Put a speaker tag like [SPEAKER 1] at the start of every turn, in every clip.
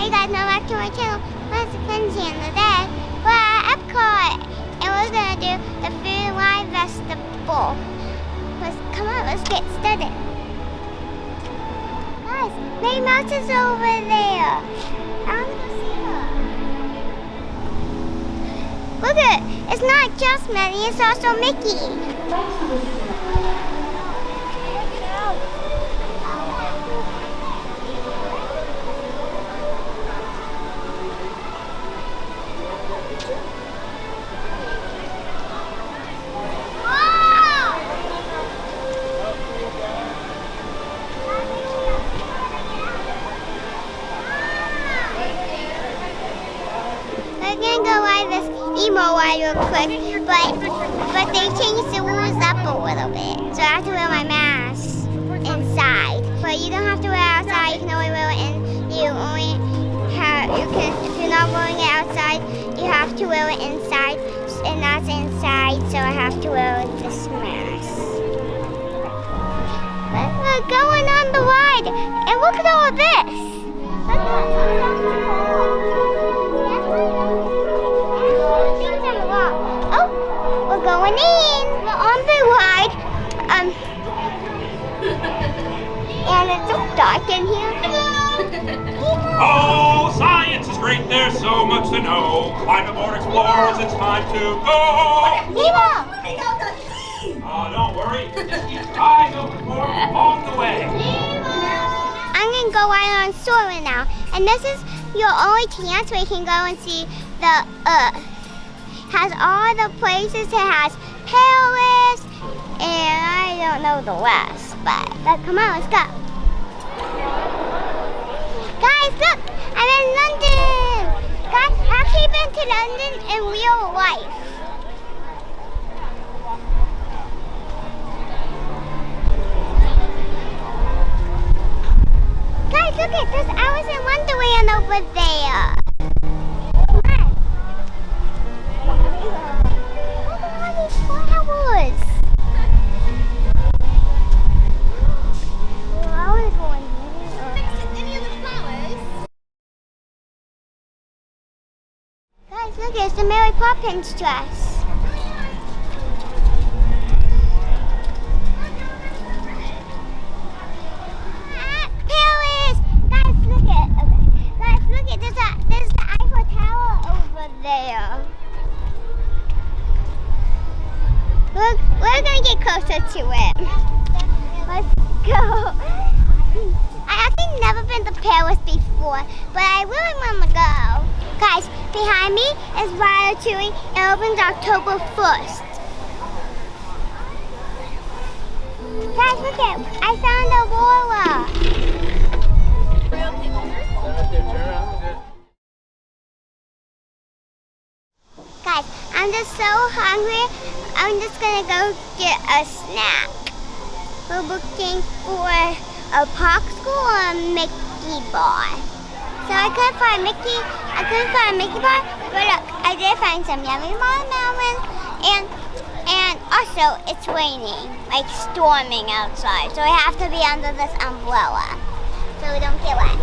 [SPEAKER 1] Hey guys, now back to my channel. This is Kenzie and today we're at Epcot and we're gonna do the Food and Wine Festival. Come on, let's get started. Guys, Mickey Mouse is over there. I wanna go see her. Look at it. It's not just Minnie, it's also Mickey. Emo ride real quick, but they changed the rules up a little bit, so I have to wear my mask inside. But you don't have to wear it outside. You can only wear it in. If you're not wearing it outside, you have to wear it inside, and that's inside. So I have to wear this mask. But we're going on the ride, and look at all this. Look at oh, we're going in. We're on the ride. And it's so dark in here.
[SPEAKER 2] Oh, science is great. There's so much to know. Climb aboard, explorers. It's time to go.
[SPEAKER 1] Nemo!
[SPEAKER 2] Don't worry. Just keep your eyes open for along the way.
[SPEAKER 1] I'm going to go right on Sora now. And this is your only chance where you can go and see the Earth. Has all the places. It has Paris, and I don't know the rest, but come on, let's go. Guys, look, I'm in London. Guys, I've actually been to London in real life. Guys, look at this. Alice in Wonderland over there. Look, it's the Mary Poppins dress. Paris! Guys, look at Guys, look at there's the Eiffel Tower over there. We're gonna get closer to it. Let's go. I actually never been to Paris before, but I really want to go. Guys, behind me is Ratatouille. It opens October 1st. Guys, look at it. I found Aurora. Guys, I'm just so hungry. I'm just going to go get a snack. We're looking for a popsicle or a Mickey bar. So I couldn't find a Mickey bar, but look, I did find some yummy watermelon, and also it's raining, like storming outside, so I have to be under this umbrella, so we don't get wet.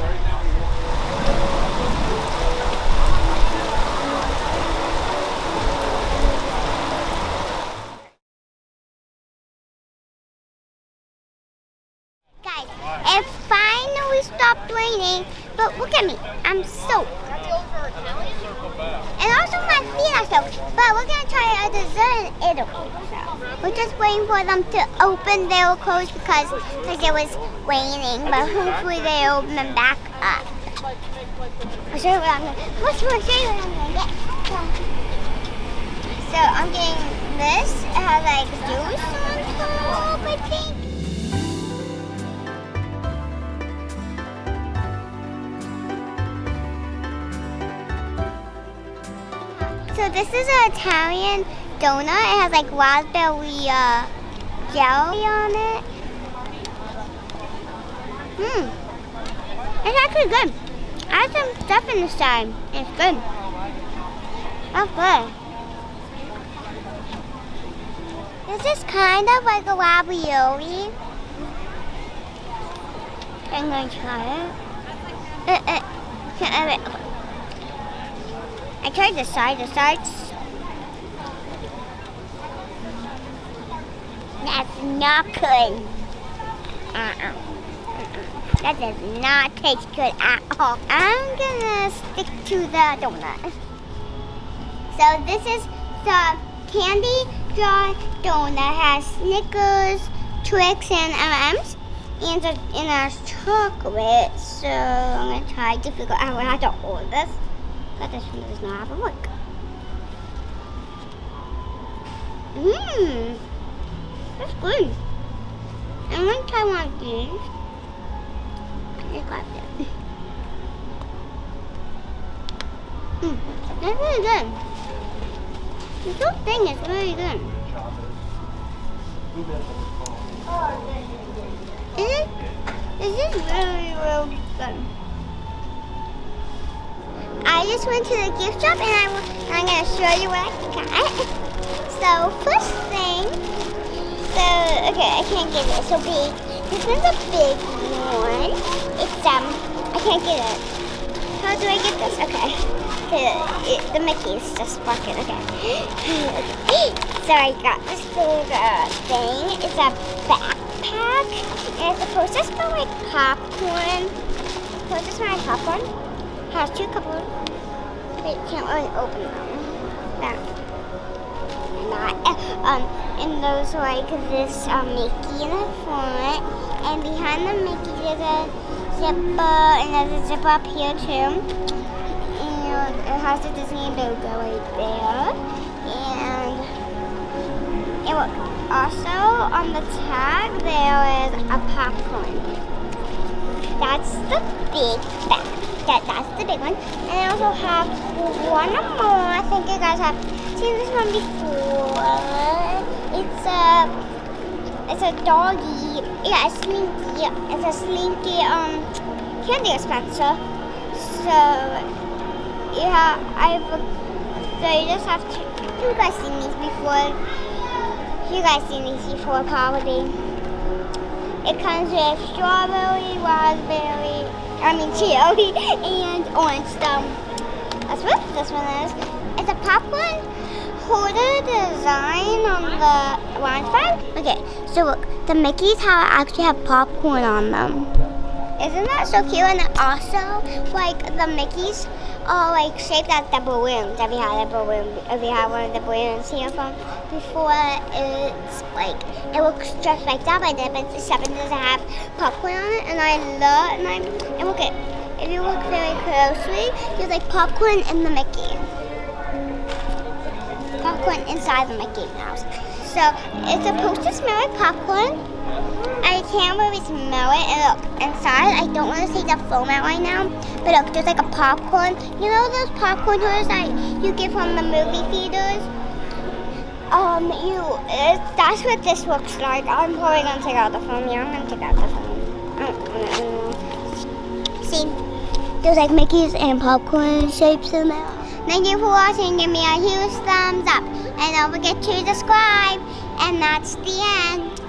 [SPEAKER 1] Guys, it finally stopped raining, but look at me, I'm soaked. And also my feet are soaked, but we're going to try a dessert in Italy. So we're just waiting for them to open. They were closed because it was raining, but hopefully they open them back up. I'll show you what I'm going to get. So I'm getting this. It has like juice on top, I think. So this is an Italian donut. It has like raspberry jelly on it. It's actually good. I had some stuff in this time. It's good. That's good. This is kind of like a ravioli. I'm going to try it. wait. I tried the sides. That's not good. That does not taste good at all. I'm gonna stick to the donut. So this is the candy jar donut. It has Snickers, Twix, and M&Ms. And there's chocolate. So I'm gonna try to figure out how to hold this. But this one does not have a look. That's good. I'm gonna try one of these. I got it. That's really good. This whole thing is really good. This is really, really good. I just went to the gift shop and I'm going to show you what I got. So first thing, okay, I can't get it so big. This one's a big one. It's I can't get it. How do I get this? Okay. The Mickey's just bucket. Okay. So I got this thing. It's a backpack, and it's supposed to smell like popcorn. It has two cups. Wait, can't really open them. And those like this Mickey in the front, and behind the Mickey there's a zipper, and there's a zipper up here too. And it has the Disney logo right there. And look, also on the tag there is a popcorn. That's the big bag. That's the big one. And I also have one more. I think you guys have seen this one before. It's a doggy. Yeah, a slinky. It's a slinky candy dispenser. So yeah, so you just have to. You guys seen these before? You guys seen these before probably. It comes with strawberry, raspberry, cherry, and orange stem. That's what this one is. It's a popcorn holder design on the orange side. Okay, so look, the Mickeys actually have popcorn on them. Isn't that so cute? And also, like, the Mickeys are like shaped like the balloons. Have you had one of the balloons here from before? It's like, it looks just like that, but except it doesn't have popcorn on it. And look at, if you look very closely, there's like popcorn in the Mickey. Popcorn inside the Mickey Mouse. So it's supposed to smell like popcorn. I can't really smell it. And look, inside, I don't want to take the foam out right now, but look, there's like a popcorn. You know those popcorn holders that you get from the movie theaters? That's what this looks like. I'm probably gonna take out the foam. Yeah, I'm gonna take out the foam. See, there's like Mickey's and popcorn shapes in there. Thank you for watching. Give me a huge thumbs up. And don't forget to subscribe. And that's the end.